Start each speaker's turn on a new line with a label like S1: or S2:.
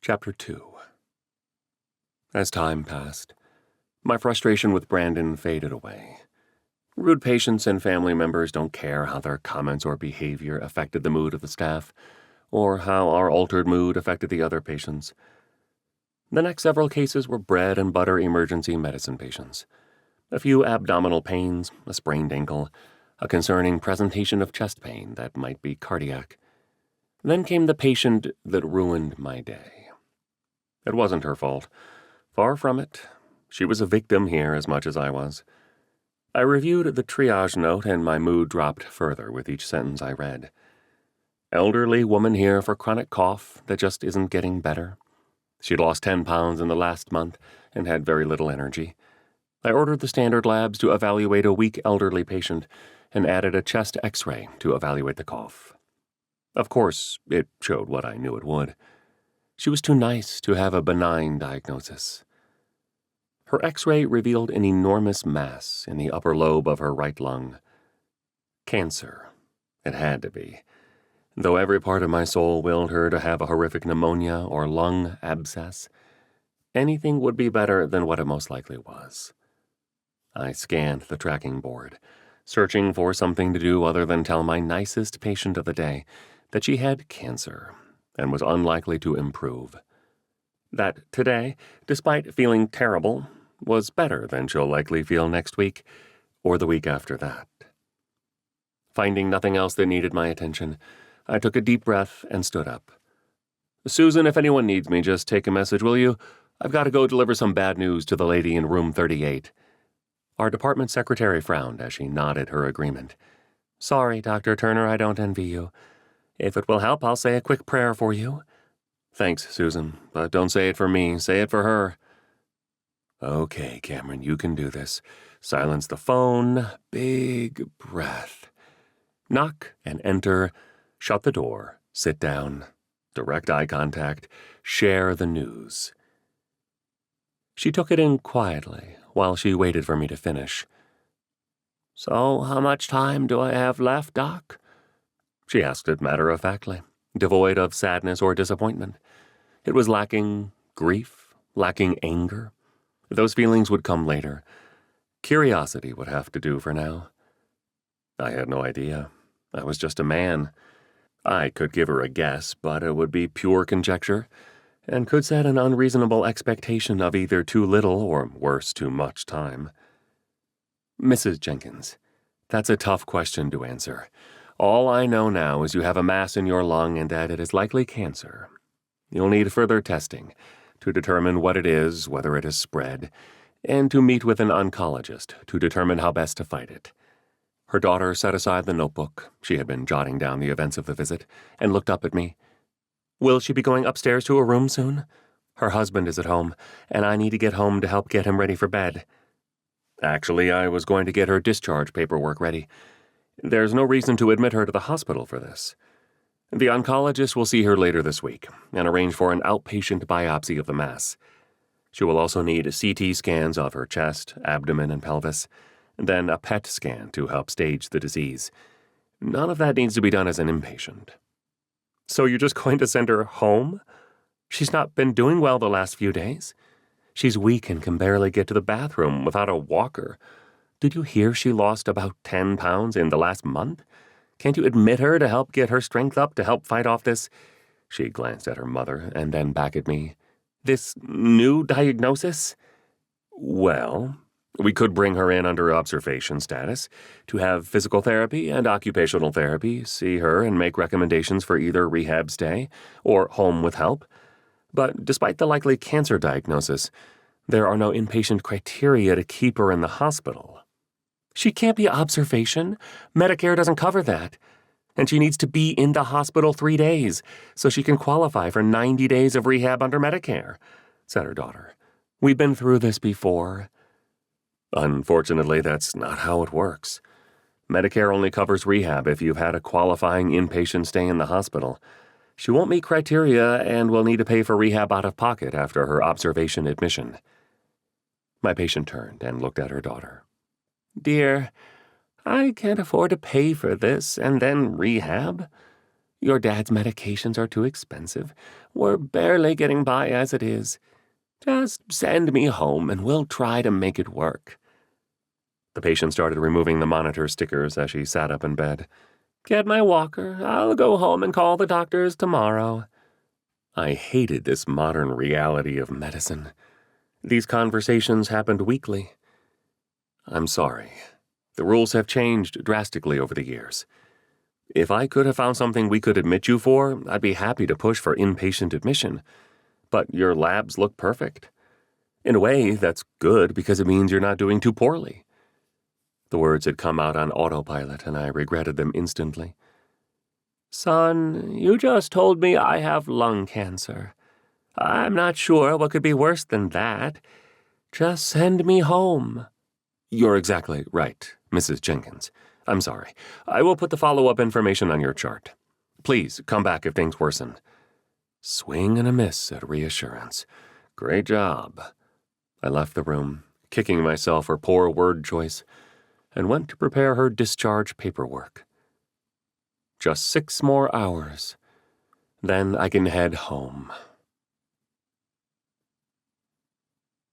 S1: Chapter 2. As time passed, my frustration with Brandon faded away. Rude patients and family members don't care how their comments or behavior affected the mood of the staff, or how our altered mood affected the other patients. The next several cases were bread and butter emergency medicine patients. A few abdominal pains, a sprained ankle, a concerning presentation of chest pain that might be cardiac. Then came the patient that ruined my day. It wasn't her fault. Far from it. She was a victim here as much as I was. I reviewed the triage note and my mood dropped further with each sentence I read. Elderly woman here for chronic cough that just isn't getting better. She'd lost 10 pounds in the last month and had very little energy. I ordered the standard labs to evaluate a weak elderly patient and added a chest x-ray to evaluate the cough. Of course, it showed what I knew it would. She was too nice to have a benign diagnosis. Her x-ray revealed an enormous mass in the upper lobe of her right lung. Cancer. It had to be. Though every part of my soul willed her to have a horrific pneumonia or lung abscess, anything would be better than what it most likely was. I scanned the tracking board, searching for something to do other than tell my nicest patient of the day that she had cancer and was unlikely to improve. That today, despite feeling terrible, was better than she'll likely feel next week or the week after that. Finding nothing else that needed my attention, I took a deep breath and stood up. "Susan, if anyone needs me, just take a message, will you? I've got to go deliver some bad news to the lady in room 38. Our department secretary frowned as she nodded her agreement. "Sorry, Dr. Turner, I don't envy you. If it will help, I'll say a quick prayer for you." "Thanks, Susan, but don't say it for me. Say it for her." "Okay, Cameron, you can do this. Silence the phone. Big breath. Knock and enter. Shut the door. Sit down. Direct eye contact. Share the news." She took it in quietly while she waited for me to finish. "So how much time do I have left, Doc?" She asked it matter-of-factly, devoid of sadness or disappointment. It was lacking grief, lacking anger. Those feelings would come later. Curiosity would have to do for now. I had no idea. I was just a man. I could give her a guess, but it would be pure conjecture, and could set an unreasonable expectation of either too little or, worse, too much time. "Mrs. Jenkins, that's a tough question to answer. All I know now is you have a mass in your lung and that it is likely cancer. You'll need further testing to determine what it is, whether it has spread, and to meet with an oncologist to determine how best to fight it." Her daughter set aside the notebook she had been jotting down the events of the visit and looked up at me. "Will she be going upstairs to her room soon? Her husband is at home, and I need to get home to help get him ready for bed." "Actually, I was going to get her discharge paperwork ready. There's no reason to admit her to the hospital for this. The oncologist will see her later this week and arrange for an outpatient biopsy of the mass. She will also need CT scans of her chest, abdomen, and pelvis, then a PET scan to help stage the disease. None of that needs to be done as an inpatient." "So you're just going to send her home? She's not been doing well the last few days. She's weak and can barely get to the bathroom without a walker. Did you hear she lost about 10 pounds in the last month? Can't you admit her to help get her strength up to help fight off this—" She glanced at her mother and then back at me. "This new diagnosis?" "Well, we could bring her in under observation status to have physical therapy and occupational therapy, see her and make recommendations for either rehab stay or home with help. But despite the likely cancer diagnosis, there are no inpatient criteria to keep her in the hospital." "She can't be observation. Medicare doesn't cover that. And she needs to be in the hospital 3 days so she can qualify for 90 days of rehab under Medicare," said her daughter. "We've been through this before." "Unfortunately, that's not how it works. Medicare only covers rehab if you've had a qualifying inpatient stay in the hospital. She won't meet criteria and will need to pay for rehab out of pocket after her observation admission." My patient turned and looked at her daughter. "Dear, I can't afford to pay for this and then rehab. Your dad's medications are too expensive. We're barely getting by as it is. Just send me home and we'll try to make it work." The patient started removing the monitor stickers as she sat up in bed. "Get my walker. I'll go home and call the doctors tomorrow." I hated this modern reality of medicine. These conversations happened weekly. "I'm sorry. The rules have changed drastically over the years. If I could have found something we could admit you for, I'd be happy to push for inpatient admission. But your labs look perfect. In a way, that's good because it means you're not doing too poorly." The words had come out on autopilot, and I regretted them instantly. "Son, you just told me I have lung cancer. I'm not sure what could be worse than that. Just send me home." "You're exactly right, Mrs. Jenkins. I'm sorry. I will put the follow-up information on your chart. Please come back if things worsen." Swing and a miss at reassurance. Great job. I left the room, kicking myself for poor word choice, and went to prepare her discharge paperwork. Just 6 more hours. Then I can head home.